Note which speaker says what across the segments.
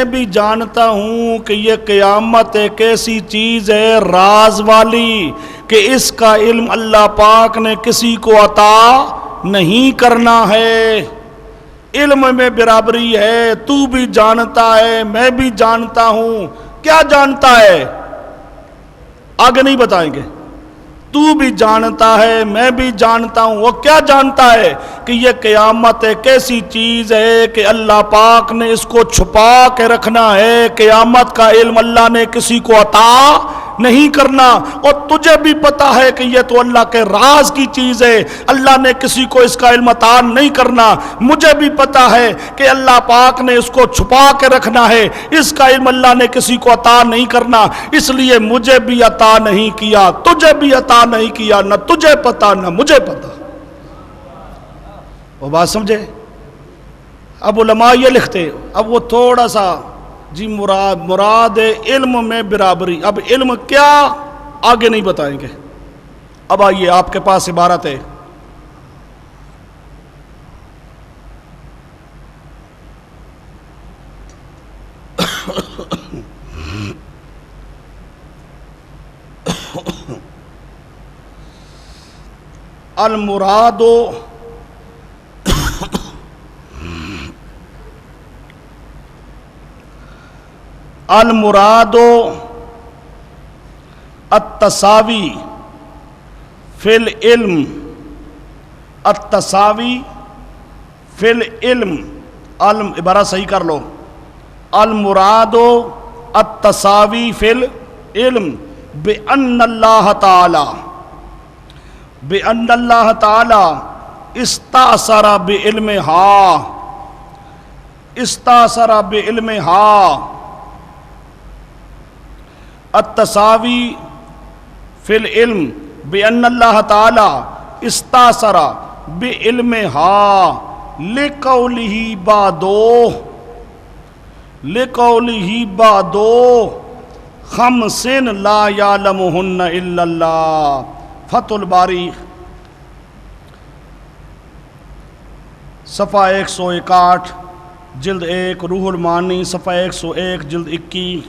Speaker 1: میں بھی جانتا ہوں کہ یہ قیامت ایک ایسی چیز ہے راز والی کہ اس کا علم اللہ پاک نے کسی کو عطا نہیں کرنا ہے۔ علم میں برابری ہے، تو بھی جانتا ہے میں بھی جانتا ہوں۔ کیا جانتا ہے آگے نہیں بتائیں گے۔ تو بھی جانتا ہے میں بھی جانتا ہوں۔ وہ کیا جانتا ہے کہ یہ قیامت ایک ایسی چیز ہے کہ اللہ پاک نے اس کو چھپا کے رکھنا ہے۔ قیامت کا علم اللہ نے کسی کو عطا نہیں کرنا، اور تجھے بھی پتا ہے کہ یہ تو اللہ کے راز کی چیز ہے، اللہ نے کسی کو اس کا علم عطا نہیں کرنا۔ مجھے بھی پتا ہے کہ اللہ پاک نے اس کو چھپا کے رکھنا ہے، اس کا علم اللہ نے کسی کو عطا نہیں کرنا، اس لیے مجھے بھی عطا نہیں کیا، تجھے بھی عطا نہیں کیا، نہ تجھے پتا نہ مجھے پتا۔ وہ بات سمجھے؟ اب علماء یہ لکھتے، اب وہ تھوڑا سا جی مراد علم میں برابری۔ اب علم کیا آگے نہیں بتائیں گے۔ اب آئیے آپ کے پاس عبارت ہے المراد التساوی فی العلم، التساوی فی العلم، عبارہ صحیح کر لو، المراد التساوی فی العلم بأن اللہ تعالی استأثر بعلمها التساوی فی العلم بأن اللہ تعالی استأثر بعلمها لقوله بعدو خمس لا يعلمهن الا اللہ۔ فتح الباری صفحہ 161 جلد 1، روح المعانی صفحہ 101 جلد 21،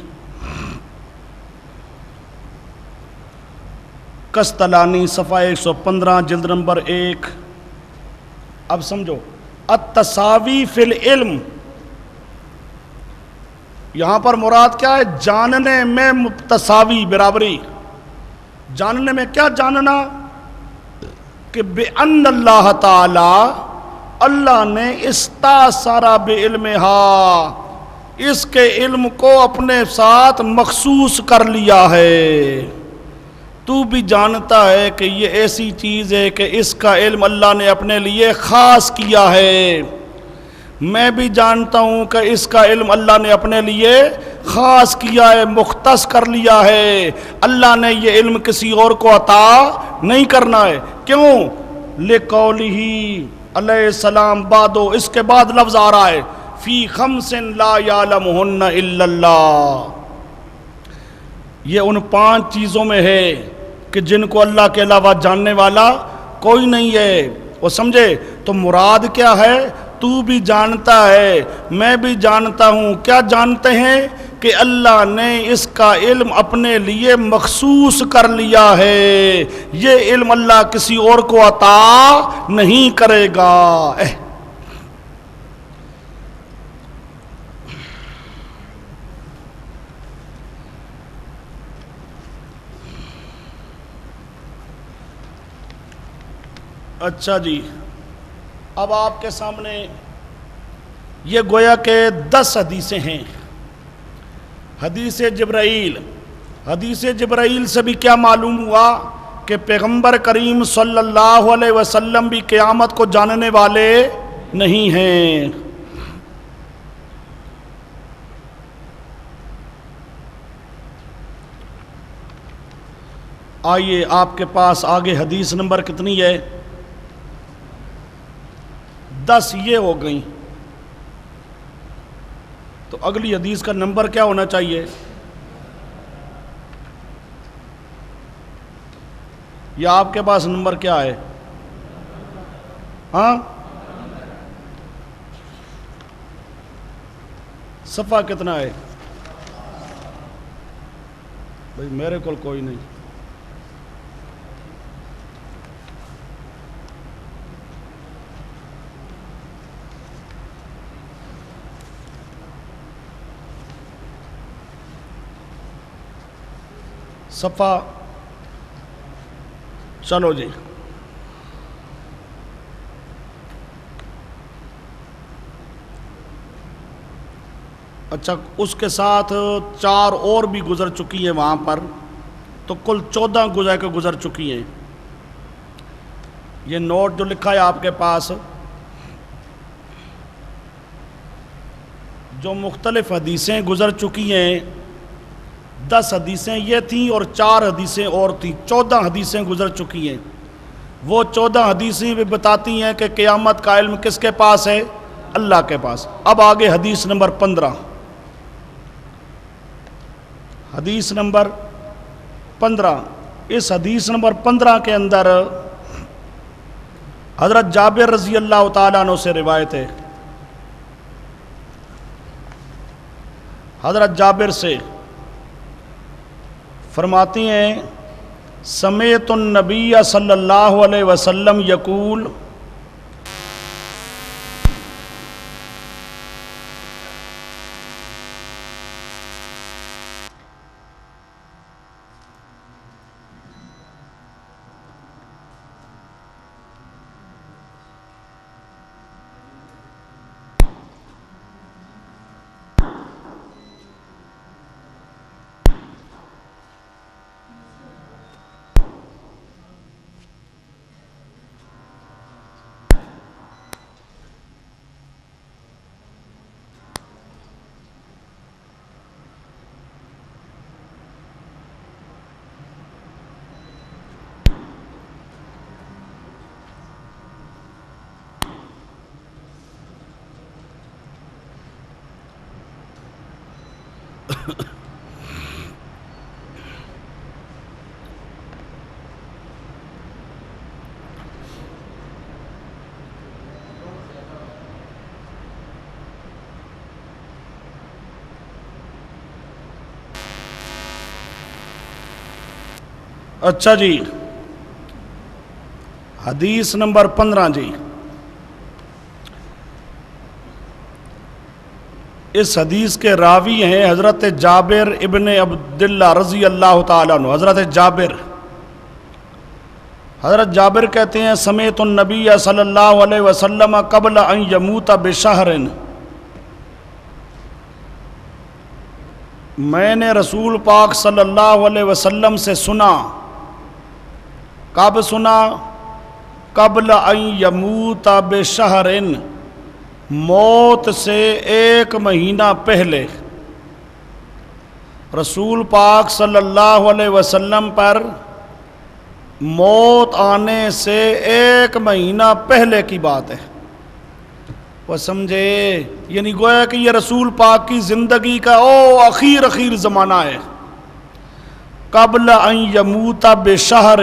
Speaker 1: قسطلانی صفحہ 115 جلد نمبر 1۔ اب سمجھو، التساوی فی العلم، یہاں پر مراد کیا ہے؟ جاننے میں تساوی، برابری۔ جاننے میں کیا جاننا؟ کہ بِأَنَّ اللہ تعالی، اللہ نے استأثر بعلمها، اس کے علم کو اپنے ساتھ مخصوص کر لیا ہے۔ تو بھی جانتا ہے کہ یہ ایسی چیز ہے کہ اس کا علم اللہ نے اپنے لیے خاص کیا ہے، میں بھی جانتا ہوں کہ اس کا علم اللہ نے اپنے لیے خاص کیا ہے، مختص کر لیا ہے۔ اللہ نے یہ علم کسی اور کو عطا نہیں کرنا ہے۔ کیوں؟ لقولہ علیہ السلام بعدو، اس کے بعد لفظ آ رہا ہے فی خمس لا یعلمہن الا اللہ، یہ ان 5 چیزوں میں ہے کہ جن کو اللہ کے علاوہ جاننے والا کوئی نہیں ہے۔ وہ سمجھے؟ تو مراد کیا ہے؟ تو بھی جانتا ہے میں بھی جانتا ہوں۔ کیا جانتے ہیں؟ کہ اللہ نے اس کا علم اپنے لیے مخصوص کر لیا ہے، یہ علم اللہ کسی اور کو عطا نہیں کرے گا۔ اچھا جی، اب آپ کے سامنے یہ گویا کہ 10 حدیثیں ہیں۔ حدیث جبرائیل سے بھی کیا معلوم ہوا کہ پیغمبر کریم صلی اللہ علیہ وسلم بھی قیامت کو جاننے والے نہیں ہیں۔ آئیے آپ کے پاس آگے حدیث نمبر کتنی ہے؟ 10 یہ ہو گئیں، تو اگلی حدیث کا نمبر کیا ہونا چاہیے؟ یا آپ کے پاس نمبر کیا ہے؟ ہاں صفحہ کتنا ہے بھائی؟ میرے کو کوئی نہیں. صفحہ چلو جی. اچھا، اس کے ساتھ 4 اور بھی گزر چکی ہیں وہاں پر، تو کل 14 گزر چکی ہیں. یہ نوٹ جو لکھا ہے آپ کے پاس، جو مختلف حدیثیں گزر چکی ہیں، 10 حدیثیں یہ تھیں اور 4 حدیثیں اور تھیں، 14 حدیثیں گزر چکی ہیں. وہ 14 حدیثیں بھی بتاتی ہیں کہ قیامت کا علم کس کے پاس ہے؟ اللہ کے پاس. اب آگے حدیث نمبر 15. حدیث نمبر 15. اس حدیث نمبر 15 کے اندر حضرت جابر رضی اللہ تعالیٰ عنہ سے روایت ہے. حضرت جابر سے فرماتی ہیں سمعت النبی صلی اللہ علیہ وسلم یقول، اچھا جی، حدیث نمبر 15 جی. اس حدیث کے راوی ہیں حضرت جابر ابن عبداللہ رضی اللہ تعالیٰ عنہ. حضرت جابر کہتے ہیں سمعت النبی صلی اللہ علیہ وسلم قبل ان یموت بشہر، میں نے رسول پاک صلی اللہ علیہ وسلم سے سنا. کب سنا؟ قبل ان یموت بشہر، موت سے 1 مہینہ پہلے. رسول پاک صلی اللہ علیہ وسلم پر موت آنے سے 1 مہینہ پہلے کی بات ہے. وہ سمجھے؟ یعنی گویا کہ یہ رسول پاک کی زندگی کا اخیر زمانہ ہے. قبل ان یموت بشہر،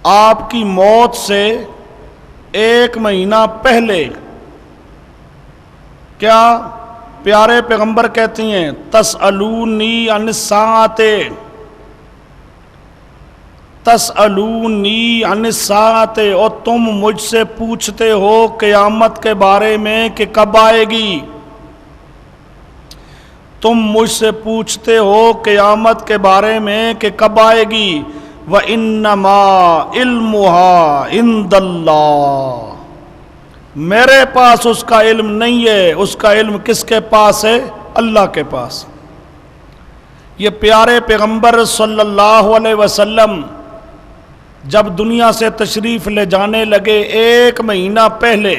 Speaker 1: آپ کی موت سے 1 مہینہ پہلے. کیا پیارے پیغمبر کہتی ہیں تسألونی عن الساعۃ، تسألونی عن الساعۃ، اور تم مجھ سے پوچھتے ہو قیامت کے بارے میں کہ کب آئے گی. تم مجھ سے پوچھتے ہو قیامت کے بارے میں کہ کب آئے گی. وَإِنَّمَا عِلْمُهَا عِنْدَ اللَّهِ، میرے پاس اس کا علم نہیں ہے، اس کا علم کس کے پاس ہے؟ اللہ کے پاس. یہ پیارے پیغمبر صلی اللہ علیہ وسلم جب دنیا سے تشریف لے جانے لگے 1 مہینہ پہلے،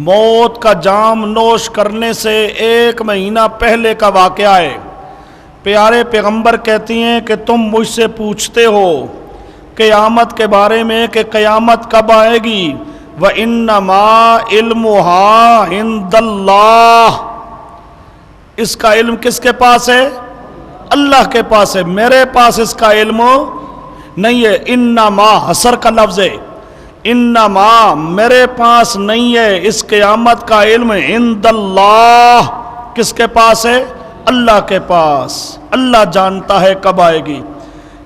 Speaker 1: موت کا جام نوش کرنے سے 1 مہینہ پہلے کا واقعہ ہے. پیارے پیغمبر کہتی ہیں کہ تم مجھ سے پوچھتے ہو قیامت کے بارے میں کہ قیامت کب آئے گی. وَإِنَّمَا عِلْمُهَا عِنْدَ اللَّهِ، اس کا علم کس کے پاس ہے؟ اللہ کے پاس ہے. میرے پاس اس کا علم نہیں ہے. انما حسر کا لفظ ہے. انما میرے پاس نہیں ہے اس قیامت کا علم، عند اللہ، کس کے پاس ہے؟ اللہ کے پاس، اللہ جانتا ہے کب آئے گی۔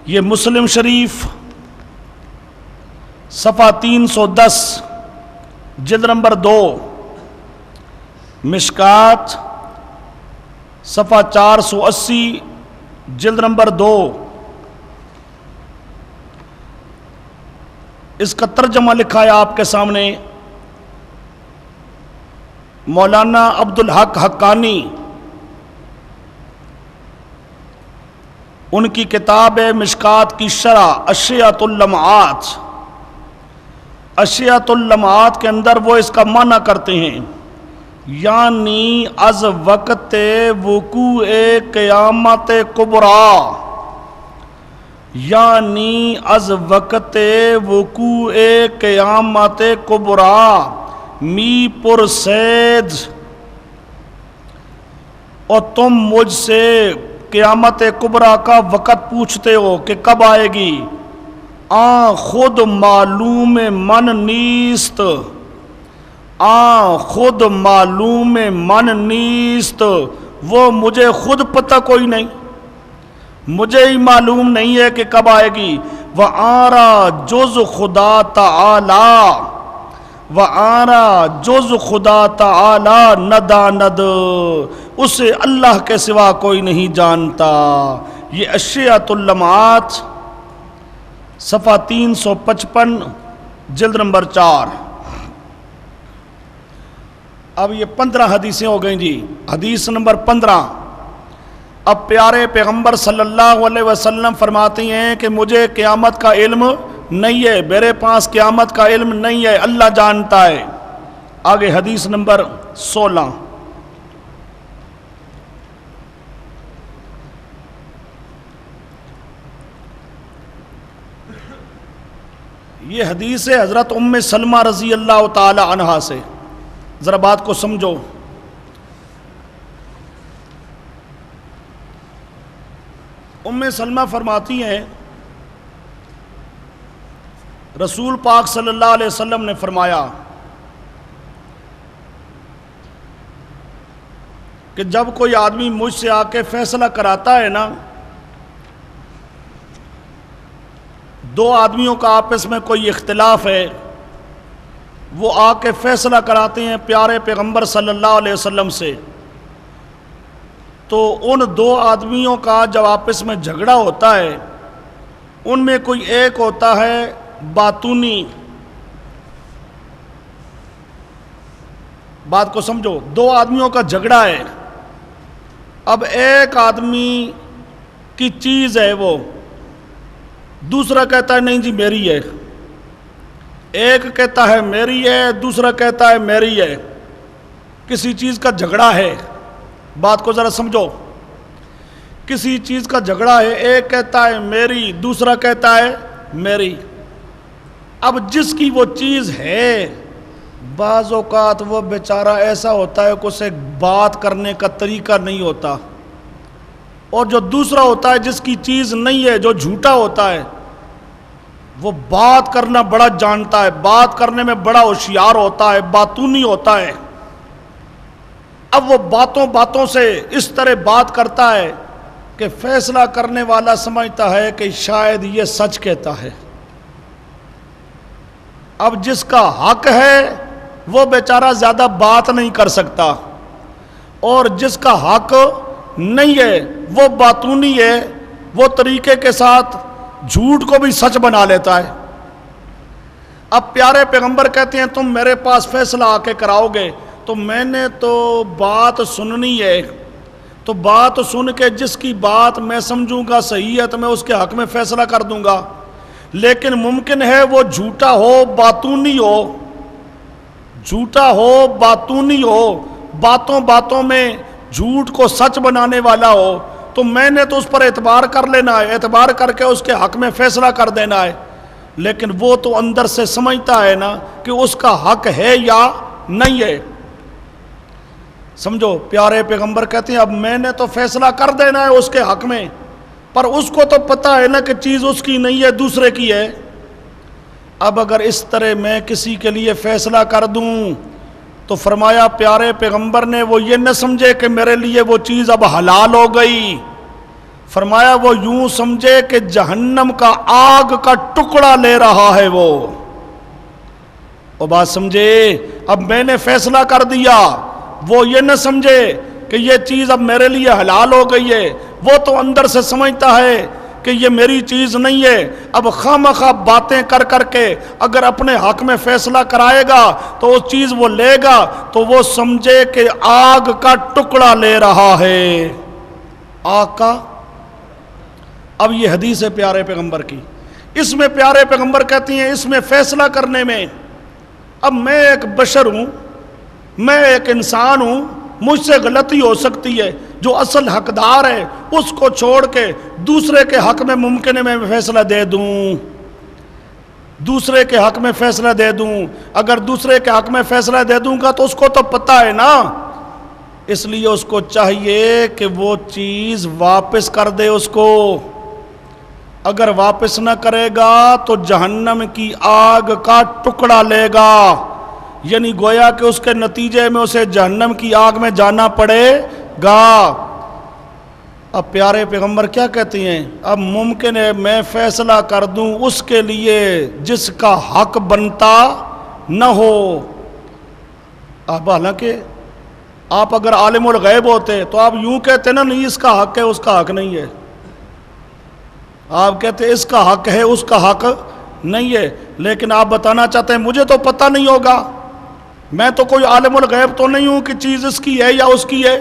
Speaker 1: یہ مسلم شریف صفحہ 310 جلد نمبر 2، مشکات صفحہ 480 جلد نمبر 2، اس کا ترجمہ لکھا ہے آپ کے سامنے مولانا عبدالحق حقانی، ان کی کتاب ہے مشکات کی شرح اشیاۃ اللمعات۔ اشیاۃ اللمعات کے اندر وہ اس کا معنی کرتے ہیں، یعنی از وقت وقوع قیامت کبریٰ، یعنی از وقت وقوع قیامت کبریٰ می پرسید، اور تم مجھ سے قیامت کبریٰ کا وقت پوچھتے ہو کہ کب آئے گی، خود معلوم من نیست، خود معلوم من نیست، وہ مجھے خود پتہ کوئی نہیں، مجھے ہی معلوم نہیں ہے کہ کب آئے گی۔ وَآرَا جز خدا تعالی، وَآرَا جز خدا تعالی نداند، اسے اللہ کے سوا کوئی نہیں جانتا۔ یہ اشیاۃ اللمعات صفحہ 355 جلد نمبر 4۔ اب یہ 15 حدیثیں ہو گئیں جی۔ حدیث نمبر 15، اب پیارے پیغمبر صلی اللہ علیہ وسلم فرماتے ہیں کہ مجھے قیامت کا علم نہیں ہے، میرے پاس قیامت کا علم نہیں ہے، اللہ جانتا ہے۔ آگے حدیث نمبر 16، یہ حدیث ہے حضرت ام سلمہ رضی اللہ تعالی عنہا سے، ذرا بات کو سمجھو۔ ام سلمہ فرماتی ہیں رسول پاک صلی اللہ علیہ وسلم نے فرمایا کہ جب کوئی آدمی مجھ سے آ کے فیصلہ کراتا ہے نا، دو آدمیوں کا آپس میں کوئی اختلاف ہے، وہ آ کے فیصلہ کراتے ہیں پیارے پیغمبر صلی اللہ علیہ وسلم سے، تو ان دو آدمیوں کا جب آپس میں جھگڑا ہوتا ہے، ان میں کوئی ایک ہوتا ہے باطونی، بات کو سمجھو، دو آدمیوں کا جھگڑا ہے، اب ایک آدمی کی چیز ہے وہ، دوسرا کہتا ہے نہیں جی میری ہے، ایک کہتا ہے میری ہے، دوسرا کہتا ہے میری ہے، کسی چیز کا جھگڑا ہے، بات کو ذرا سمجھو، کسی چیز کا جھگڑا ہے، ایک کہتا ہے میری، دوسرا کہتا ہے میری۔ اب جس کی وہ چیز ہے، بعض اوقات وہ بیچارہ ایسا ہوتا ہے کہ اسے بات کرنے کا طریقہ نہیں ہوتا، اور جو دوسرا ہوتا ہے جس کی چیز نہیں ہے، جو جھوٹا ہوتا ہے، وہ بات کرنا بڑا جانتا ہے، بات کرنے میں بڑا ہوشیار ہوتا ہے، باطونی ہوتا ہے۔ اب وہ باتوں باتوں سے اس طرح بات کرتا ہے کہ فیصلہ کرنے والا سمجھتا ہے کہ شاید یہ سچ کہتا ہے۔ اب جس کا حق ہے وہ بیچارہ زیادہ بات نہیں کر سکتا، اور جس کا حق نہیں ہے وہ باطونی ہے، وہ طریقے کے ساتھ جھوٹ کو بھی سچ بنا لیتا ہے۔ اب پیارے پیغمبر کہتے ہیں تم میرے پاس فیصلہ آ کے کراؤ گے، تو میں نے تو بات سننی ہے، تو بات سن کے جس کی بات میں سمجھوں گا صحیح ہے تو میں اس کے حق میں فیصلہ کر دوں گا، لیکن ممکن ہے وہ جھوٹا ہو، باطونی ہو، جھوٹا ہو، باطونی ہو، باتوں باتوں میں جھوٹ کو سچ بنانے والا ہو، تو میں نے تو اس پر اعتبار کر لینا ہے، اعتبار کر کے اس کے حق میں فیصلہ کر دینا ہے، لیکن وہ تو اندر سے سمجھتا ہے نا کہ اس کا حق ہے یا نہیں ہے۔ سمجھو، پیارے پیغمبر کہتے ہیں اب میں نے تو فیصلہ کر دینا ہے اس کے حق میں، پر اس کو تو پتہ ہے نا کہ چیز اس کی نہیں ہے، دوسرے کی ہے، اب اگر اس طرح میں کسی کے لیے فیصلہ کر دوں تو فرمایا پیارے پیغمبر نے وہ یہ نہ سمجھے کہ میرے لیے وہ چیز اب حلال ہو گئی، فرمایا وہ یوں سمجھے کہ جہنم کا آگ کا ٹکڑا لے رہا ہے وہ بات سمجھے۔ اب میں نے فیصلہ کر دیا، وہ یہ نہ سمجھے کہ یہ چیز اب میرے لیے حلال ہو گئی ہے، وہ تو اندر سے سمجھتا ہے کہ یہ میری چیز نہیں ہے۔ اب خواہ باتیں کر کر کے اگر اپنے حق میں فیصلہ کرائے گا تو وہ چیز وہ لے گا تو وہ سمجھے کہ آگ کا ٹکڑا لے رہا ہے، آگ کا۔ اب یہ حدیث ہے پیارے پیغمبر کی، اس میں پیارے پیغمبر کہتی ہیں اس میں فیصلہ کرنے میں اب میں ایک بشر ہوں، میں ایک انسان ہوں، مجھ سے غلطی ہو سکتی ہے، جو اصل حقدار ہے اس کو چھوڑ کے دوسرے کے حق میں ممکن ہے میں فیصلہ دے دوں، دوسرے کے حق میں فیصلہ دے دوں۔ اگر دوسرے کے حق میں فیصلہ دے دوں گا تو اس کو تو پتہ ہے نا، اس لیے اس کو چاہیے کہ وہ چیز واپس کر دے اس کو، اگر واپس نہ کرے گا تو جہنم کی آگ کا ٹکڑا لے گا، یعنی گویا کہ اس کے نتیجے میں اسے جہنم کی آگ میں جانا پڑے گا۔ اب پیارے پیغمبر کیا کہتی ہیں؟ اب ممکن ہے میں فیصلہ کر دوں اس کے لیے جس کا حق بنتا نہ ہو۔ اب حالانکہ آپ اگر عالم الغیب ہوتے تو آپ یوں کہتے نا نہیں اس کا حق ہے اس کا حق نہیں ہے، آپ کہتے اس کا حق ہے اس کا حق نہیں ہے، لیکن آپ بتانا چاہتے ہیں مجھے تو پتہ نہیں ہوگا، میں تو کوئی عالم الغیب تو نہیں ہوں کہ چیز اس کی ہے یا اس کی ہے،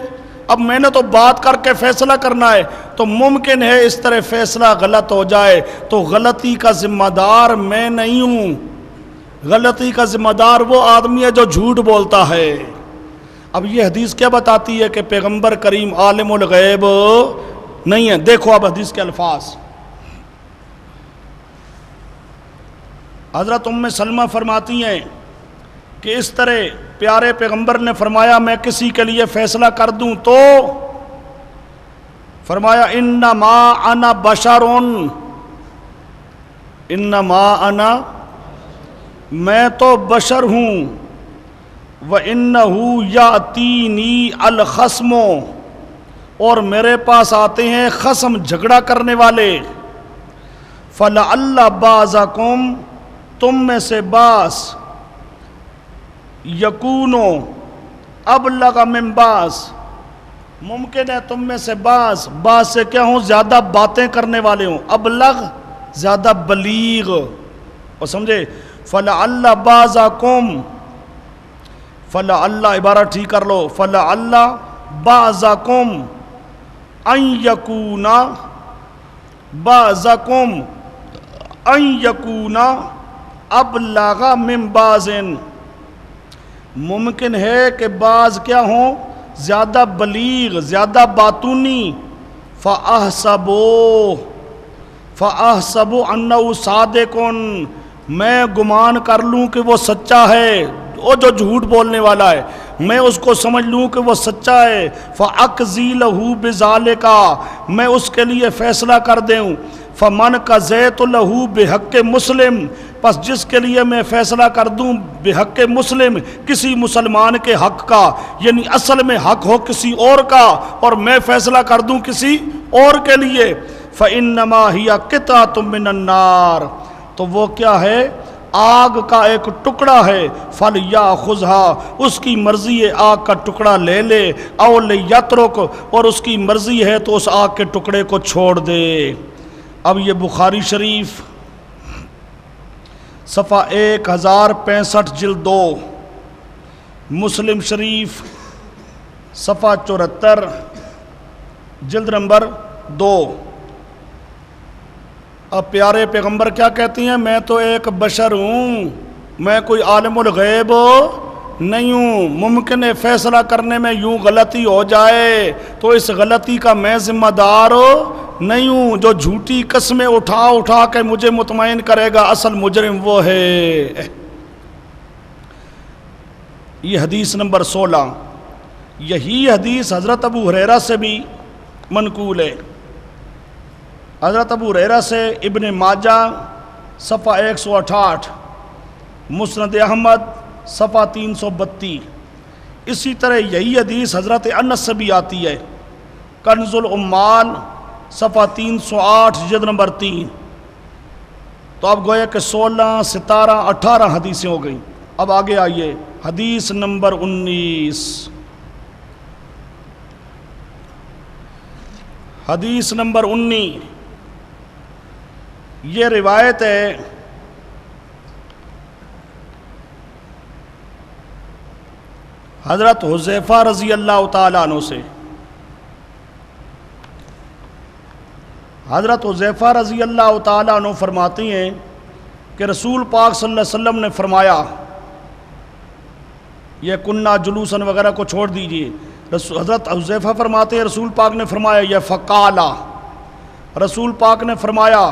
Speaker 1: اب میں نے تو بات کر کے فیصلہ کرنا ہے، تو ممکن ہے اس طرح فیصلہ غلط ہو جائے، تو غلطی کا ذمہ دار میں نہیں ہوں، غلطی کا ذمہ دار وہ آدمی ہے جو جھوٹ بولتا ہے۔ اب یہ حدیث کیا بتاتی ہے کہ پیغمبر کریم عالم الغیب نہیں ہے۔ دیکھو اب حدیث کے الفاظ، حضرت ام سلمہ فرماتی ہیں کہ اس طرح پیارے پیغمبر نے فرمایا میں کسی کے لیے فیصلہ کر دوں تو فرمایا انما انا بشر، انما انا میں تو بشر ہوں، وَإِنَّهُ يَأْتِينِي الْخَصْمُ اور میرے پاس آتے ہیں خصم جھگڑا کرنے والے، فَلَعَلَّ بَعْضَكُمْ تم میں سے بعض، یکونو ابلغ من بعض ممکن ہے تم میں سے بعض سے کیا ہوں زیادہ باتیں کرنے والے ہوں، ابلغ زیادہ بلیغ، اور سمجھے فلعل بعضکم، فلعل عبارت ٹھیک کر لو، فلعل بعضکم ان یکون، بعضکم ان یکون ابلغ من بعض، ممکن ہے کہ بعض کیا ہوں زیادہ بلیغ زیادہ باتونی، فَأَحْسَبُ أَنَّهُ صَادِقٌ میں گمان کر لوں کہ وہ سچا ہے، وہ جو جھوٹ بولنے والا ہے میں اس کو سمجھ لوں کہ وہ سچا ہے، فَأَقْضِي لَهُ بِذَلِكَ میں اس کے لیے فیصلہ کر دوں، فَمَنْ قَضَيْتُ لَهُ بِحَقِّ مُسْلِمٍ پس جس کے لیے میں فیصلہ کر دوں بحق مسلم کسی مسلمان کے حق کا، یعنی اصل میں حق ہو کسی اور کا اور میں فیصلہ کر دوں کسی اور کے لیے، فَإِنَّمَا هِيَ قِطْعَةٌ مِّنَ النَّارِ تو وہ کیا ہے آگ کا ایک ٹکڑا ہے، فَلْيَأْخُذْهَا اس کی مرضی ہے آگ کا ٹکڑا لے لے، اَوْ لِيَتْرُكْ اور اس کی مرضی ہے تو اس آگ کے ٹکڑے کو چھوڑ دے۔ اب یہ بخاری شریف صفحہ 1065 جلد 2، مسلم شریف صفحہ 74 جلد نمبر 2۔ اب پیارے پیغمبر کیا کہتی ہیں؟ میں تو ایک بشر ہوں، میں کوئی عالم الغیب نہیں ہوں، ممکن ہے فیصلہ کرنے میں یوں غلطی ہو جائے تو اس غلطی کا میں ذمہ دار نہیں ہوں، جو جھوٹی قسمیں اٹھا کے مجھے مطمئن کرے گا اصل مجرم وہ ہے۔ یہ حدیث نمبر 16، یہی حدیث حضرت ابو ہریرہ سے بھی منقول ہے، حضرت ابو ہریرہ سے ابن ماجہ صفحہ 168 مسند احمد صفحہ 332۔ اسی طرح یہی حدیث حضرت انس سے بھی آتی ہے، کنز العمال صفحہ 308 جلد نمبر 3۔ تو اب گویا کہ 16، 17، 18 حدیثیں ہو گئیں۔ اب آگے آئیے حدیث نمبر 19۔ حدیث نمبر 19 یہ روایت ہے حضرت حذیفہ رضی اللہ تعالیٰ عنہ سے۔ حضرت حذیفہ رضی اللہ تعالیٰ عنہ فرماتی ہیں کہ رسول پاک صلی اللہ علیہ وسلم نے فرمایا، یہ کنہ جلوسن وغیرہ کو چھوڑ دیجئے، حضرت حذیفہ فرماتے ہیں رسول پاک نے فرمایا یہ فقالا، رسول پاک نے فرمایا،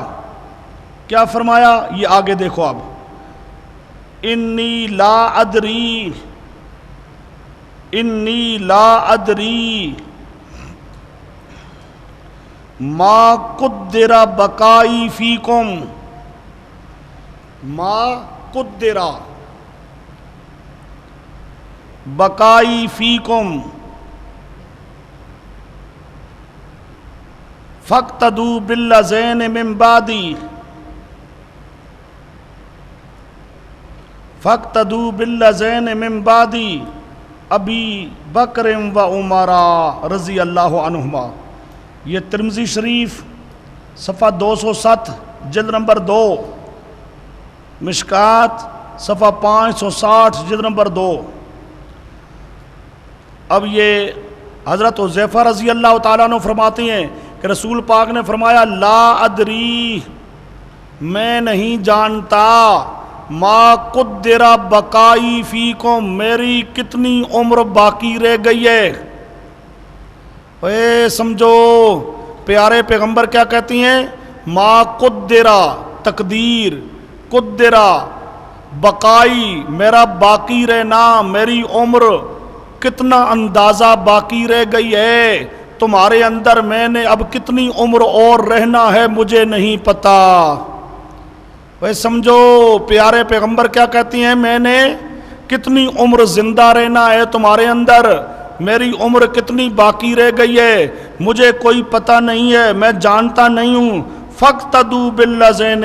Speaker 1: کیا فرمایا؟ یہ آگے دیکھو اب، انی لا ادری ما قدر بقائی فیکم، ما قدر بقائی فیکم فاقتدوا باللذین من بعدی، فاقتدوا باللذین من بعدی ابی بکر و عمر رضی اللہ عنہما۔ یہ ترمذی شریف صفحہ 207 جلد نمبر 2، مشکات صفحہ 560 جلد نمبر 2۔ اب یہ حضرت حذیفہ رضی اللہ تعالیٰ عنہ فرماتے ہیں کہ رسول پاک نے فرمایا لا ادری، میں نہیں جانتا، ما قدر بقائی فیکم، میری کتنی عمر باقی رہ گئی ہے۔ اے سمجھو پیارے پیغمبر کیا کہتی ہیں؟ ما قدرہ تقدیر، قدرہ بقائی میرا باقی رہنا، میری عمر کتنا اندازہ باقی رہ گئی ہے تمہارے اندر، میں نے اب کتنی عمر اور رہنا ہے مجھے نہیں پتا۔ وہ سمجھو پیارے پیغمبر کیا کہتی ہیں؟ میں نے کتنی عمر زندہ رہنا ہے تمہارے اندر، میری عمر کتنی باقی رہ گئی ہے مجھے کوئی پتہ نہیں ہے، میں جانتا نہیں ہوں۔ فاقتدوا باللذین،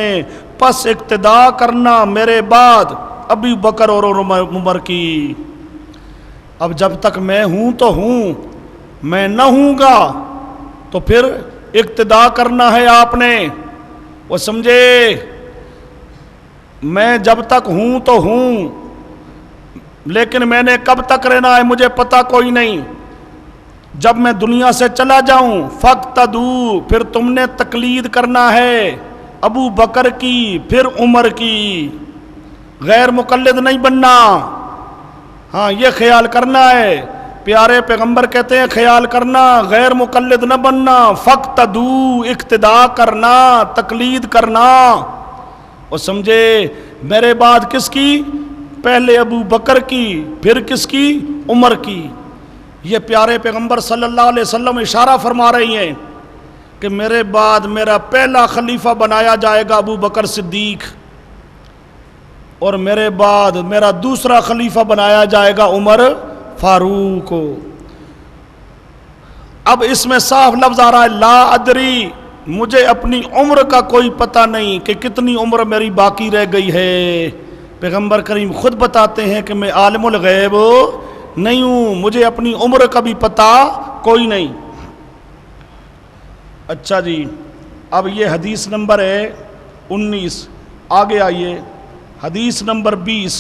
Speaker 1: پس اقتدا کرنا میرے بعد ابی بکر اور عمر کی۔ اب جب تک میں ہوں تو ہوں، میں نہ ہوں گا تو پھر اقتدا کرنا ہے آپ نے۔ وہ سمجھے میں جب تک ہوں تو ہوں، لیکن میں نے کب تک رہنا ہے مجھے پتہ کوئی نہیں۔ جب میں دنیا سے چلا جاؤں فاقتدوا، پھر تم نے تقلید کرنا ہے ابو بکر کی پھر عمر کی، غیر مقلد نہیں بننا۔ ہاں یہ خیال کرنا ہے، پیارے پیغمبر کہتے ہیں خیال کرنا، غیر مقلد نہ بننا، فاقتدوا اقتدا کرنا، تقلید کرنا۔ اور سمجھے میرے بعد کس کی؟ پہلے ابو بکر کی، پھر کس کی؟ عمر کی۔ یہ پیارے پیغمبر صلی اللہ علیہ وسلم اشارہ فرما رہی ہیں کہ میرے بعد میرا پہلا خلیفہ بنایا جائے گا ابو بکر صدیق، اور میرے بعد میرا دوسرا خلیفہ بنایا جائے گا عمر فاروق۔ اب اس میں صاف لفظ آ رہا ہے لا ادری، مجھے اپنی عمر کا کوئی پتہ نہیں کہ کتنی عمر میری باقی رہ گئی ہے۔ پیغمبر کریم خود بتاتے ہیں کہ میں عالم الغیب نہیں ہوں، مجھے اپنی عمر کا بھی پتہ کوئی نہیں۔ اچھا جی، اب یہ حدیث نمبر ہے 19، آگے آئیے حدیث نمبر 20۔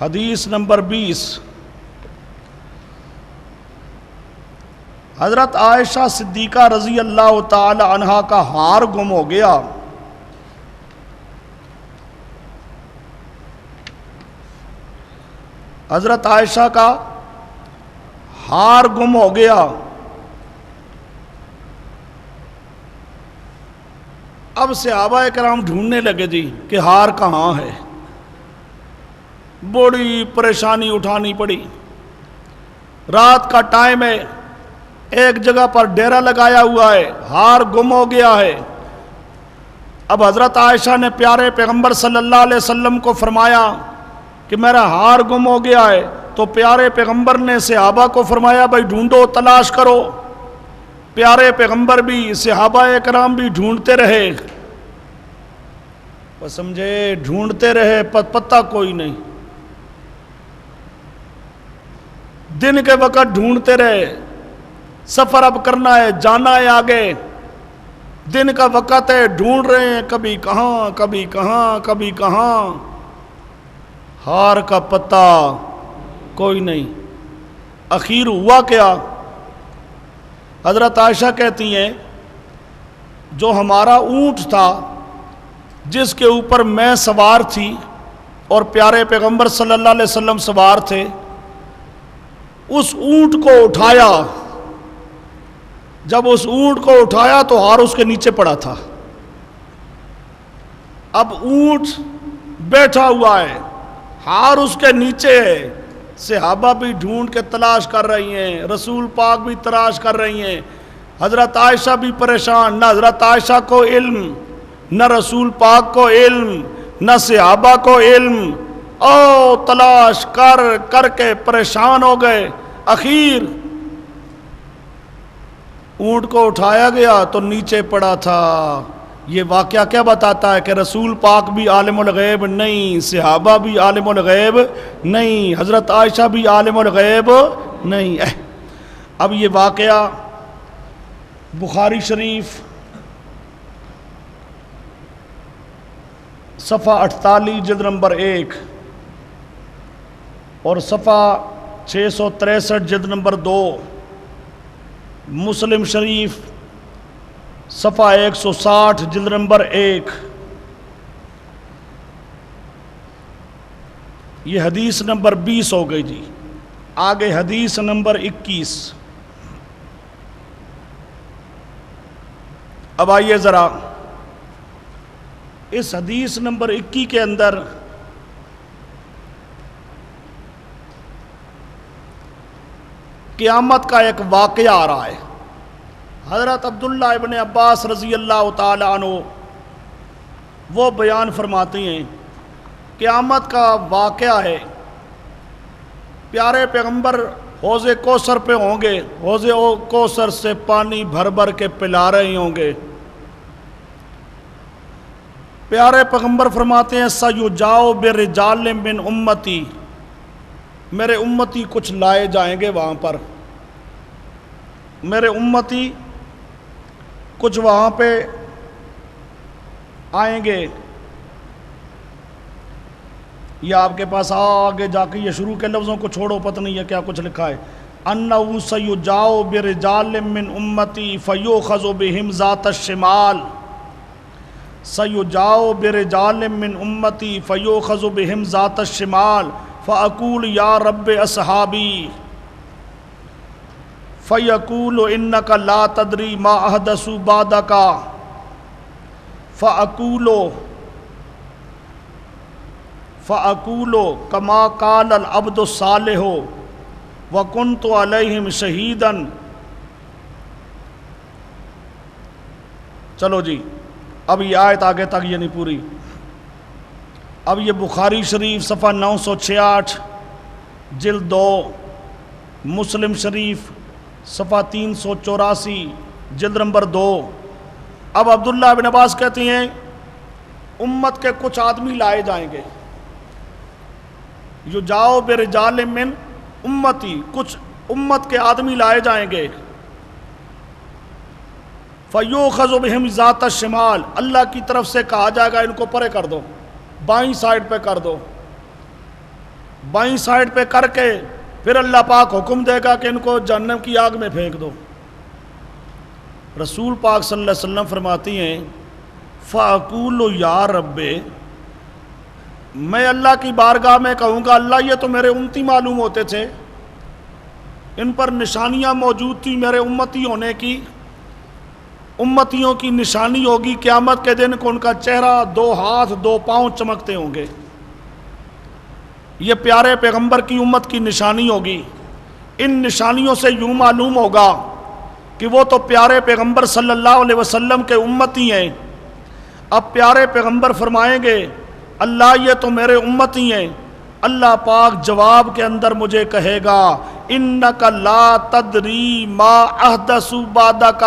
Speaker 1: حدیث نمبر 20 حضرت عائشہ صدیقہ رضی اللہ تعالی عنہا کا ہار گم ہو گیا۔ حضرت عائشہ کا ہار گم ہو گیا۔ اب صحابہ کرام ڈھونڈنے لگے جی کہ ہار کہاں ہے، بڑی پریشانی اٹھانی پڑی۔ رات کا ٹائم ہے، ایک جگہ پر ڈیرا لگایا ہوا ہے، ہار گم ہو گیا ہے۔ اب حضرت عائشہ نے پیارے پیغمبر صلی اللہ علیہ وسلم کو فرمایا کہ میرا ہار گم ہو گیا ہے، تو پیارے پیغمبر نے صحابہ کو فرمایا بھائی ڈھونڈو، تلاش کرو۔ پیارے پیغمبر بھی صحابہ کرام بھی ڈھونڈتے رہے، وہ سمجھے، ڈھونڈتے رہے، پتہ کوئی نہیں۔ دن کے وقت ڈھونڈتے رہے، سفر اب کرنا ہے، جانا ہے آگے، دن کا وقت ہے، ڈھونڈ رہے ہیں، کبھی کہاں کبھی کہاں کبھی کہاں، ہار کا پتہ کوئی نہیں۔ اخیر ہوا کیا؟ حضرت عائشہ کہتی ہیں جو ہمارا اونٹ تھا جس کے اوپر میں سوار تھی اور پیارے پیغمبر صلی اللہ علیہ وسلم سوار تھے، اس اونٹ کو اٹھایا، جب اس اونٹ کو اٹھایا تو ہار اس کے نیچے پڑا تھا۔ اب اونٹ بیٹھا ہوا ہے، ہار اس کے نیچے ہے، صحابہ بھی ڈھونڈ کے تلاش کر رہی ہیں، رسول پاک بھی تلاش کر رہی ہیں، حضرت عائشہ بھی پریشان، نہ حضرت عائشہ کو علم، نہ رسول پاک کو علم، نہ صحابہ کو علم، او تلاش کر کر کے پریشان ہو گئے۔ اخیر اونٹ کو اٹھایا گیا تو نیچے پڑا تھا۔ یہ واقعہ کیا بتاتا ہے کہ رسول پاک بھی عالم الغیب نہیں، صحابہ بھی عالم الغیب نہیں، حضرت عائشہ بھی عالم الغیب نہیں۔ اب یہ واقعہ بخاری شریف صفحہ 48 جلد نمبر 1 اور صفحہ 663 جلد نمبر 2، مسلم شریف صفحہ 160 جلد نمبر 1، یہ حدیث نمبر 20 ہو گئی جی۔ آگے حدیث نمبر 21۔ اب آئیے ذرا اس حدیث نمبر 21 کے اندر قیامت کا ایک واقعہ آ رہا ہے۔ حضرت عبداللہ ابن عباس رضی اللہ تعالی عنہ وہ بیان فرماتے ہیں قیامت کا واقعہ ہے، پیارے پیغمبر حوض کوثر پہ ہوں گے، حوض کوثر سے پانی بھر بھر کے پلا رہے ہوں گے۔ پیارے پیغمبر فرماتے ہیں سَيُجَاءُ بِرِجَالٍ مِّنْ أُمَّتِي، میرے امتی کچھ لائے جائیں گے وہاں پر، میرے امتی کچھ وہاں پہ آئیں گے۔ یہ آپ کے پاس آگے جا کے یہ شروع کے لفظوں کو چھوڑو، پتہ نہیں ہے کیا کچھ لکھا ہے۔ أَنَّهُ سَيُجَاءُ بِرِجَالٍ مِّنْ أُمَّتِي فَيُؤْخَذُ بِهِمْ ذَاتَ الشِّمَالِ، سَيُجَاءُ بِرِجَالٍ مِّنْ أُمَّتِي فَيُؤْخَذُ بِهِمْ ذَاتَ الشِّمَالِ فَأَقُولُ يَا رَبِّ أَصْحَابِي فَيَقُولُ إِنَّكَ لَا تَدْرِي مَا أَحْدَثُوا بَعْدَكَ فَأَقُولُ كَمَا قَالَ الْعَبْدُ الصَّالِحُ وَكُنْتُ عَلَيْهِمْ شَهِيدًا۔ چلو جی، اب یہ آیت آگے تک یہ نہیں پوری۔ اب یہ بخاری شریف صفحہ 966 جلد 2، مسلم شریف صفحہ 384 جلد نمبر 2۔ اب عبداللہ بن عباس کہتے ہیں امت کے کچھ آدمی لائے جائیں گے، یجاؤ برجال من امتی، کچھ امت کے آدمی لائے جائیں گے، فیؤخذ بہم ذات الشمال، اللہ کی طرف سے کہا جائے گا ان کو پرے کر دو، بائیں سائڈ پہ کر دو، بائیں سائڈ پہ کر کے پھر اللہ پاک حکم دے گا کہ ان کو جہنم کی آگ میں پھینک دو۔ رسول پاک صلی اللہ علیہ وسلم فرماتی ہیں فَأَقُولُ يَا رَبِّ، میں اللہ کی بارگاہ میں کہوں گا اللہ یہ تو میرے امتی معلوم ہوتے تھے، ان پر نشانیاں موجود تھی میرے امتی ہونے کی، امتیوں کی نشانی ہوگی قیامت کے دن کو ان کا چہرہ 2 ہاتھ 2 پاؤں چمکتے ہوں گے، یہ پیارے پیغمبر کی امت کی نشانی ہوگی۔ ان نشانیوں سے یوں معلوم ہوگا کہ وہ تو پیارے پیغمبر صلی اللہ علیہ وسلم کے امتی ہیں۔ اب پیارے پیغمبر فرمائیں گے اللہ یہ تو میرے امتی ہیں. اللہ پاک جواب کے اندر مجھے کہے گا انک لا تدری ما احدثوا بعدک،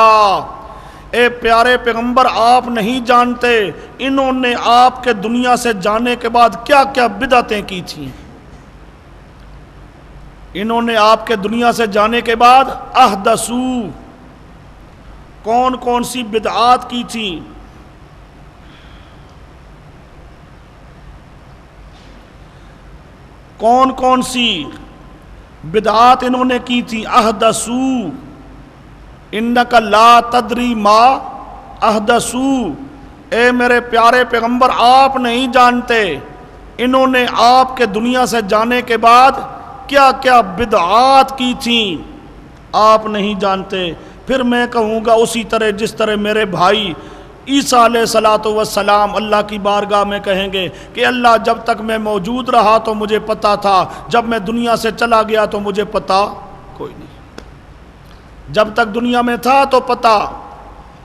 Speaker 1: اے پیارے پیغمبر آپ نہیں جانتے انہوں نے آپ کے دنیا سے جانے کے بعد کیا کیا بدعتیں کی تھیں. انہوں نے آپ کے دنیا سے جانے کے بعد احدثوا کون کون سی بدعات کی تھیں. کون کون سی بدعات انہوں نے کی تھی. احدثوا انک لا تدری ما احدثوا، اے میرے پیارے پیغمبر آپ نہیں جانتے انہوں نے آپ کے دنیا سے جانے کے بعد کیا کیا بدعات کی تھیں، آپ نہیں جانتے. پھر میں کہوں گا اسی طرح جس طرح میرے بھائی عیسیٰ علیہ السلام اللہ کی بارگاہ میں کہیں گے کہ اللہ جب تک میں موجود رہا تو مجھے پتا تھا، جب میں دنیا سے چلا گیا تو مجھے پتا کوئی نہیں. جب تک دنیا میں تھا تو پتا،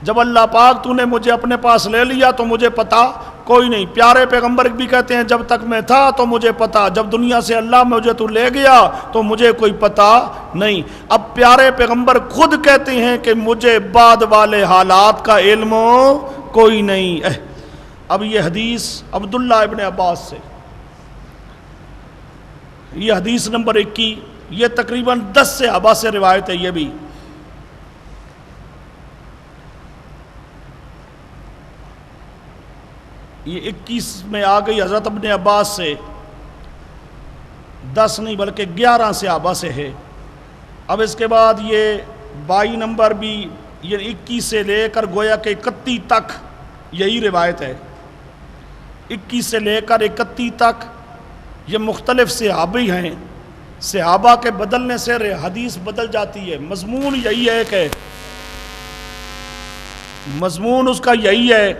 Speaker 1: جب اللہ پاک تو نے مجھے اپنے پاس لے لیا تو مجھے پتا کوئی نہیں. پیارے پیغمبر بھی کہتے ہیں جب تک میں تھا تو مجھے پتا، جب دنیا سے اللہ مجھے تو لے گیا تو مجھے کوئی پتا نہیں. اب پیارے پیغمبر خود کہتے ہیں کہ مجھے بعد والے حالات کا علم کوئی نہیں. اب یہ حدیث عبداللہ ابن عباس سے، یہ حدیث نمبر 21، یہ تقریباً 10 صحابہ سے روایت ہے. یہ بھی یہ 21 میں آ گئی حضرت ابن عباس سے، 10 نہیں بلکہ 11 صحابہ سے ہے. اب اس کے بعد یہ 22 نمبر بھی یہ 21 سے لے کر گویا کہ 31 تک یہی روایت ہے. 21 سے لے کر 31 تک یہ مختلف صحابی ہیں. صحابہ کے بدلنے سے حدیث بدل جاتی ہے. مضمون یہی ہے کہ مضمون اس کا یہی ہے،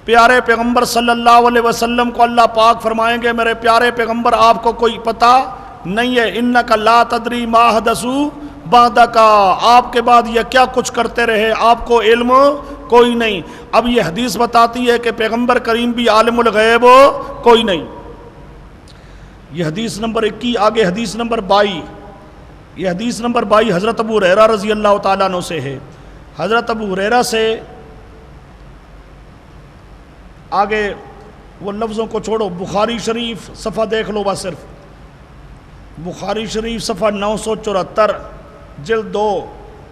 Speaker 1: پیارے پیغمبر صلی اللہ علیہ وسلم کو اللہ پاک فرمائیں گے میرے پیارے پیغمبر آپ کو کوئی پتہ نہیں ہے، انک لا تدری ما حدثوا بعدک، آپ کے بعد یہ کیا کچھ کرتے رہے آپ کو علم کوئی نہیں. اب یہ حدیث بتاتی ہے کہ پیغمبر کریم بھی عالم الغیب کوئی نہیں. یہ حدیث نمبر 21. آگے حدیث نمبر 22، یہ حدیث نمبر 22 حضرت ابو ہریرہ رضی اللہ تعالیٰ عنہ سے ہے. حضرت ابو ہریرہ سے آگے وہ لفظوں کو چھوڑو، بخاری شریف صفحہ دیکھ لو بس، صرف بخاری شریف صفحہ 974 جلد 2،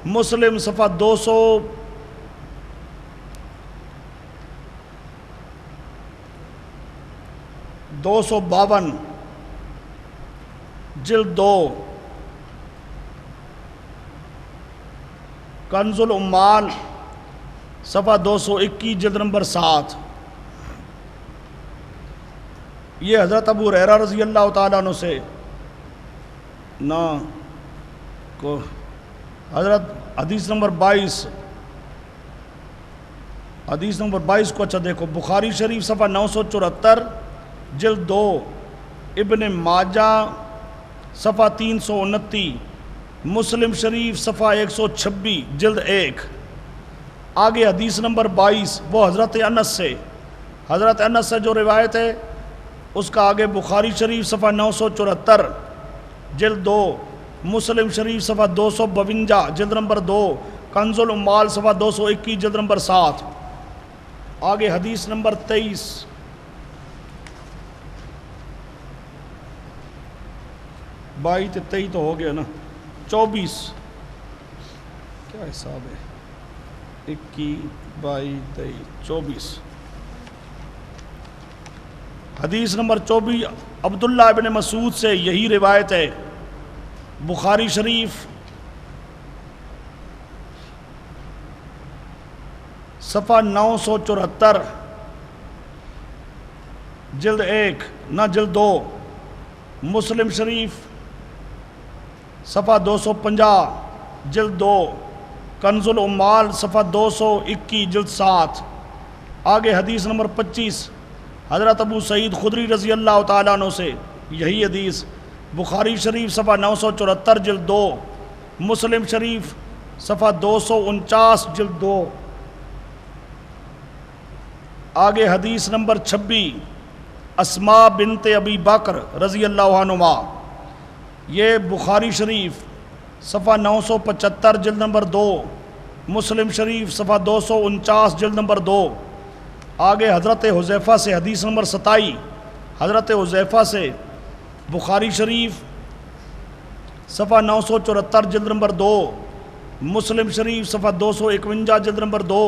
Speaker 1: مسلم صفحہ 252 جلد 2، کنز العمال صفحہ 221 جلد نمبر 7. یہ حضرت ابو ہریرہ رضی اللہ تعالیٰ عنہ سے نہ کو حضرت حدیث نمبر 22، حدیث نمبر 22 کو اچھا دیکھو، بخاری شریف صفحہ 974 جلد 2، ابن ماجہ صفحہ 329، مسلم شریف صفحہ 126 جلد 1. آگے حدیث نمبر 22 وہ حضرت انس سے، حضرت انس سے جو روایت ہے اس کا آگے بخاری شریف صفحہ 974 جلد 2، مسلم شریف صفحہ 252 جلد نمبر 2، کنز العمال صفحہ 221 جلد نمبر 7. آگے حدیث نمبر 23، بائی تے 23 تو ہو گیا نا، 24 کیا حساب ہے، 21 22 23 24. حدیث نمبر 24 عبداللہ ابن مسعود سے یہی روایت ہے، بخاری شریف صفحہ 974 جلد 1 نہ جلد 2، مسلم شریف صفحہ 250 جلد 2، کنز العمال صفحہ 221 جلد 7. آگے حدیث نمبر 25 حضرت ابو سعید خدری رضی اللہ تعالیٰ عنہ سے یہی حدیث، بخاری شریف صفحہ 974 جلد 2، مسلم شریف صفحہ 249 جلد 2. آگے حدیث نمبر 26 اسماء بنت ابی بکر رضی اللہ عنہما، یہ بخاری شریف صفحہ 975 جلد نمبر 2، مسلم شریف صفحہ 249 جلد نمبر 2۔ آگے حضرت حذیفہ سے حدیث نمبر 27، حضرت حذیفہ سے بخاری شریف صفحہ 974 جلد نمبر 2، مسلم شریف صفحہ 251 جلد نمبر 2،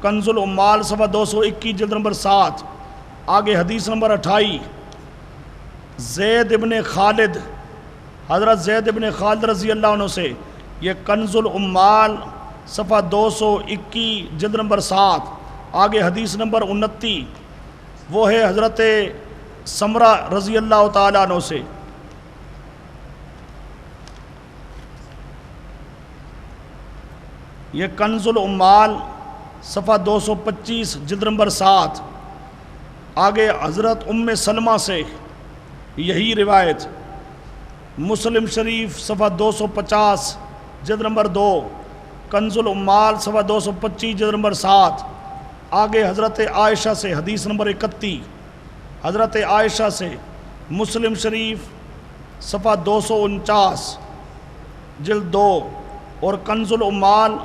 Speaker 1: کنز العمال صفحہ 221 جلد نمبر 7۔ آگے حدیث نمبر 28 زید ابن خالد، حضرت زید ابن خالد رضی اللہ عنہ سے، یہ کنز العمال صفحہ 221 جلد نمبر 7۔ آگے حدیث نمبر 29 وہ ہے حضرت سمرہ رضی اللہ تعالیٰ عنہ سے، یہ کنز العمال صفحہ 225 جلد نمبر 7۔ آگے حضرت ام سلمہ سے یہی روایت، مسلم شریف صفحہ 250 جلد نمبر 2، کنز العمال صفحہ 225 جلد نمبر 7۔ آگے حضرت عائشہ سے حدیث نمبر 31، حضرت عائشہ سے مسلم شریف صفحہ 249 جلد 2 اور کنز العمال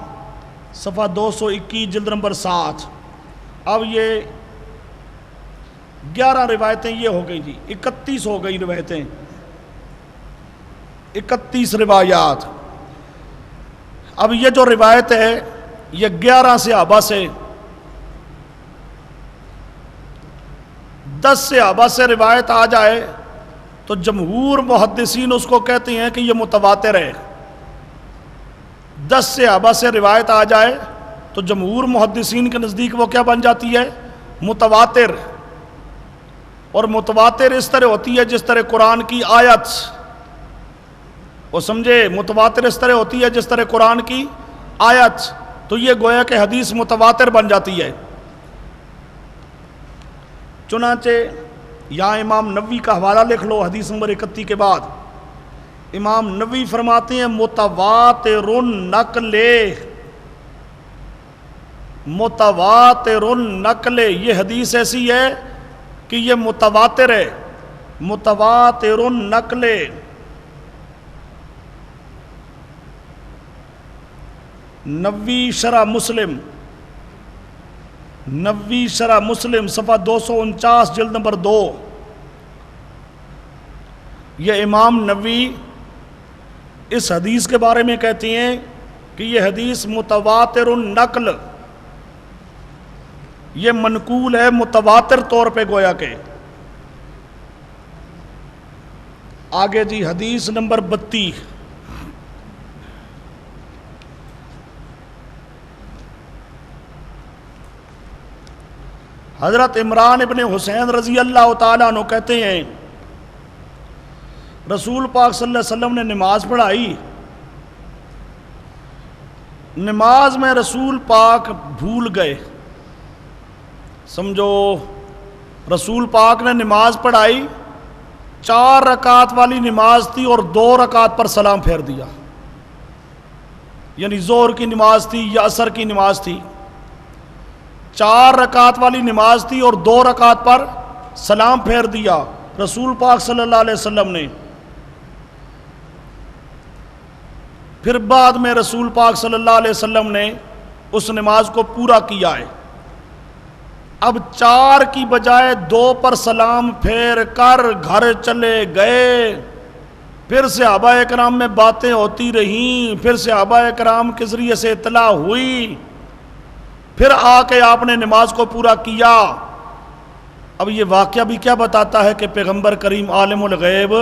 Speaker 1: صفحہ 221 جلد نمبر 7۔ اب یہ 11 روایتیں یہ ہو گئی جی، 31 ہو گئی روایتیں، 31 روایات۔ اب یہ جو روایت ہے یہ 11 صحابہ سے، 10 صحابہ سے روایت آ جائے تو جمہور محدثین اس کو کہتے ہیں کہ یہ متواتر ہے۔ 10 صحابہ سے روایت آ جائے تو جمہور محدثین کے نزدیک وہ کیا بن جاتی ہے؟ متواتر۔ اور متواتر اس طرح ہوتی ہے جس طرح قرآن کی آیت، وہ سمجھے، متواتر اس طرح ہوتی ہے جس طرح قرآن کی آیت، تو یہ گویا کہ حدیث متواتر بن جاتی ہے۔ چنانچہ یہاں امام نووی کا حوالہ لکھ لو حدیث نمبر 31 کے بعد، امام نووی فرماتے ہیں متواتر النقل، متواتر النقل، یہ حدیث ایسی ہے کہ یہ متواتر ہے، متواتر النقل۔ نووی شرح مسلم، نووی شرح مسلم صفحہ 249 جلد نمبر 2، یہ امام نووی اس حدیث کے بارے میں کہتے ہیں کہ یہ حدیث متواتر النقل، یہ منقول ہے متواتر طور پہ گویا کہ۔ آگے جی حدیث نمبر 32، حضرت عمران ابن حسین رضی اللہ تعالیٰ عنہ کہتے ہیں رسول پاک صلی اللہ علیہ وسلم نے نماز پڑھائی، نماز میں رسول پاک بھول گئے، سمجھو رسول پاک نے نماز پڑھائی، 4 رکعت والی نماز تھی اور 2 رکعت پر سلام پھیر دیا، یعنی ظہر کی نماز تھی یا عصر کی نماز تھی، 4 رکعت والی نماز تھی اور 2 رکعت پر سلام پھیر دیا رسول پاک صلی اللہ علیہ وسلم نے۔ پھر بعد میں رسول پاک صلی اللہ علیہ وسلم نے اس نماز کو پورا کیا ہے۔ اب 4 کی بجائے 2 پر سلام پھیر کر گھر چلے گئے، پھر صحابہ اکرام میں باتیں ہوتی رہیں، پھر صحابہ اکرام کے ذریعے سے اطلاع ہوئی، پھر آ کے آپ نے نماز کو پورا کیا۔ اب یہ واقعہ بھی کیا بتاتا ہے کہ پیغمبر کریم عالم الغیب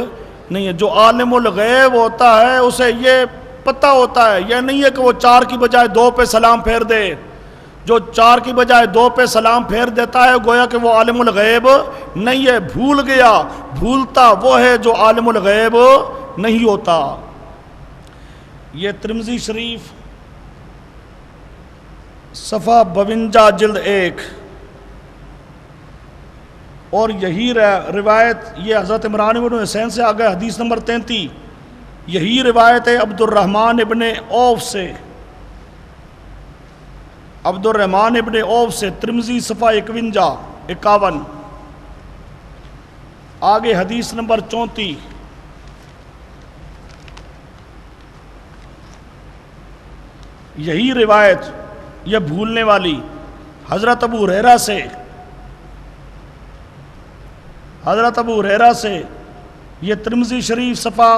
Speaker 1: نہیں ہے۔ جو عالم الغیب ہوتا ہے اسے یہ پتہ ہوتا ہے، یہ نہیں ہے کہ وہ 4 کی بجائے 2 پہ سلام پھیر دے۔ جو 4 کی بجائے 2 پہ سلام پھیر دیتا ہے گویا کہ وہ عالم الغیب نہیں ہے، بھول گیا۔ بھولتا وہ ہے جو عالم الغیب نہیں ہوتا۔ یہ ترمذی شریف صفحہ 52 جلد 1، اور یہی روایت یہ حضرت عمران بن حسین سے آگے حدیث نمبر 33، یہی روایت ہے عبد الرحمن ابن عوف سے، عبد الرحمن ابن عوف سے، ترمذی صفحہ 51 آگے حدیث نمبر 34، یہی روایت یہ بھولنے والی حضرت ابو ہریرہ سے، یہ ترمذی شریف صفحہ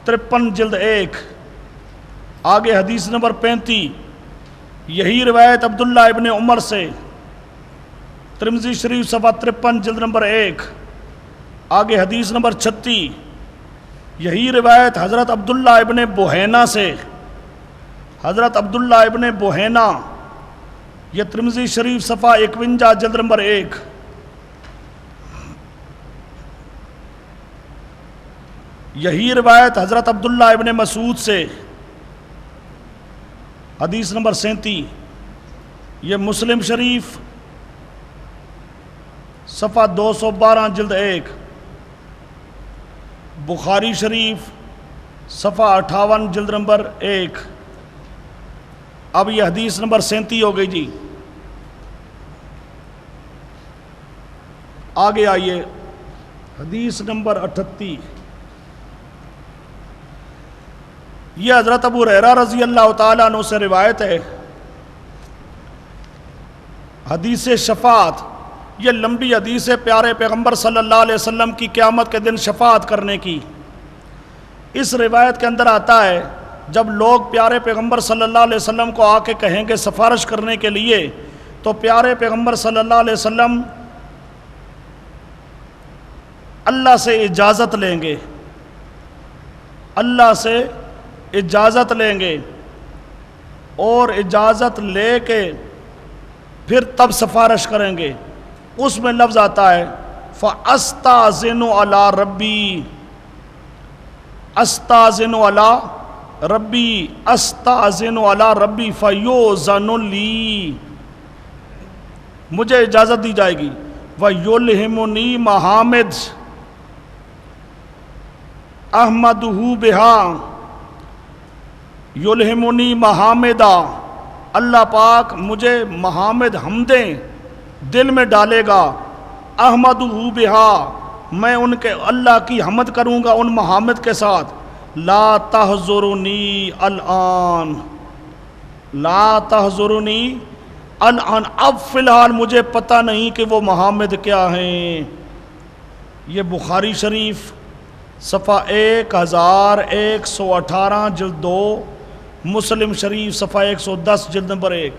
Speaker 1: 53 جلد 1 آگے حدیث نمبر 35، یہی روایت عبداللہ ابن عمر سے، ترمذی شریف صفحہ 53 جلد نمبر 1 آگے حدیث نمبر 36، یہی روایت حضرت عبداللہ ابن بحینہ سے، حضرت عبداللہ ابن بحینہ، یہ ترمذی شریف صفحہ 51 جلد نمبر 1، یہی روایت حضرت عبداللہ ابن مسعود سے، حدیث نمبر 37، یہ مسلم شریف صفحہ 212 جلد 1، بخاری شریف صفحہ 58 جلد نمبر 1۔ اب یہ حدیث نمبر 37 ہو گئی جی۔ آگے آئیے حدیث نمبر 38، یہ حضرت ابو ہریرہ رضی اللہ تعالیٰ عنہ سے روایت ہے، حدیث شفاعت، یہ لمبی حدیث ہے پیارے پیغمبر صلی اللہ علیہ وسلم کی قیامت کے دن شفاعت کرنے کی۔ اس روایت کے اندر آتا ہے جب لوگ پیارے پیغمبر صلی اللہ علیہ وسلم کو آ کے کہیں گے سفارش کرنے کے لیے، تو پیارے پیغمبر صلی اللہ علیہ وسلم اللہ سے اجازت لیں گے، اللہ سے اجازت لیں گے، اور اجازت لے کے پھر تب سفارش کریں گے۔ اس میں لفظ آتا ہے فَأَسْتَأْذِنُ عَلَىٰ رَبِّي، أَسْتَأْذِنُ عَلَىٰ رَبِّي، أَسْتَأْذِنُ عَلَىٰ رَبِّي فَيُؤْذَنُ لِي، مجھے اجازت دی جائے گی۔ وَيُلْهِمُنِي مَحَامِدَ أَحْمَدُهُ بِهَا، یلہمنی محامدہ، اللہ پاک مجھے محامد حمدیں دل میں ڈالے گا، احمدہ بہا، میں ان کے اللہ کی حمد کروں گا ان محامد کے ساتھ۔ لا تحضرنی الآن، لا تحضرنی الآن، اب فی الحال مجھے پتہ نہیں کہ وہ محامد کیا ہیں۔ یہ بخاری شریف صفحہ 1118 جلد 2، مسلم شریف صفحہ 110 جلد نمبر 1۔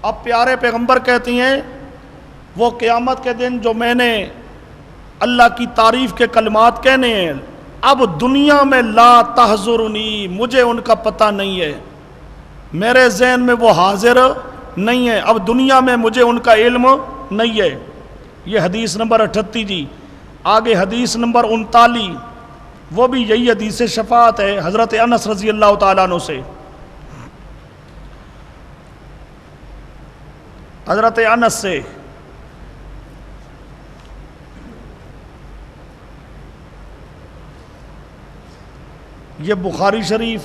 Speaker 1: اب پیارے پیغمبر کہتی ہیں وہ قیامت کے دن جو میں نے اللہ کی تعریف کے کلمات کہنے ہیں، اب دنیا میں لا تحضرنی، مجھے ان کا پتہ نہیں ہے، میرے ذہن میں وہ حاضر نہیں ہے، اب دنیا میں مجھے ان کا علم نہیں ہے۔ یہ حدیث نمبر 38 جی۔ آگے حدیث نمبر 39، وہ بھی یہی حدیث شفاعت ہے، حضرت انس رضی اللہ تعالیٰ عنہ سے، حضرت انس سے، یہ بخاری شریف،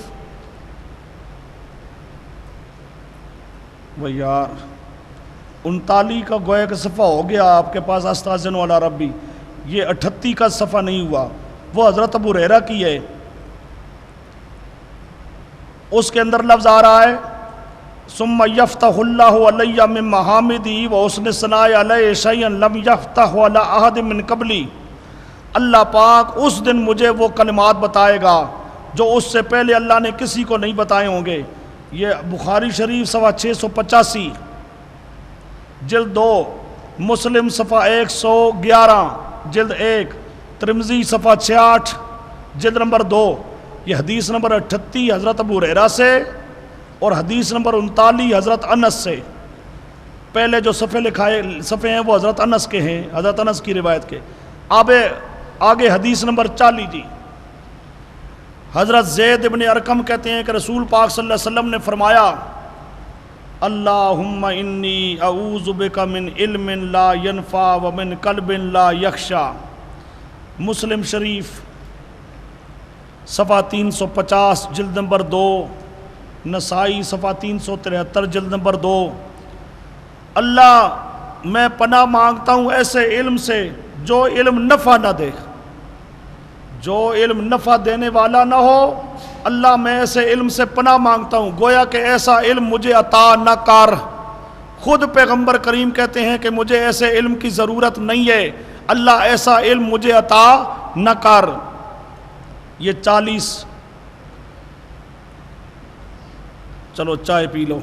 Speaker 1: وہ یار 39 کا گویا کہ صفحہ ہو گیا آپ کے پاس، استاذن والا ربی، یہ 38 کا صفحہ نہیں ہوا، وہ حضرت ابو ہریرہ کی ہے۔ اس کے اندر لفظ آ رہا ہے ثم یفتح اللہ علی من محامدی و حسن ثناء علیہ شیئا لم یفتح علی احد من قبلی، اللہ پاک اس دن مجھے وہ کلمات بتائے گا جو اس سے پہلے اللہ نے کسی کو نہیں بتائے ہوں گے۔ یہ بخاری شریف صفحہ 685 جلد 2، مسلم صفحہ 111 جلد 1، ترمذی صفحہ 66 جلد نمبر 2۔ یہ حدیث نمبر 38 حضرت ابو ہریرہ سے اور حدیث نمبر 39 حضرت انس سے۔ پہلے جو صفحے ہیں وہ حضرت انس کے ہیں، حضرت انس کی روایت کے۔ آگے حدیث نمبر 40 جی۔ حضرت زید ابن ارقم کہتے ہیں کہ رسول پاک صلی اللہ علیہ وسلم نے فرمایا اللہم انی اعوذ بک من علم لا ینفع ومن قلب لا یخشع، مسلم شریف صفحہ 350 جلد نمبر 2، نسائی صفحہ 373 جلد نمبر 2، اللہ میں پناہ مانگتا ہوں ایسے علم سے جو علم نفع نہ دے، جو علم نفع دینے والا نہ ہو۔ اللہ میں ایسے علم سے پناہ مانگتا ہوں، گویا کہ ایسا علم مجھے عطا نہ کر۔ خود پیغمبر کریم کہتے ہیں کہ مجھے ایسے علم کی ضرورت نہیں ہے، اللہ ایسا علم مجھے عطا نہ کر۔ یہ 40 چلو چائے پی لو۔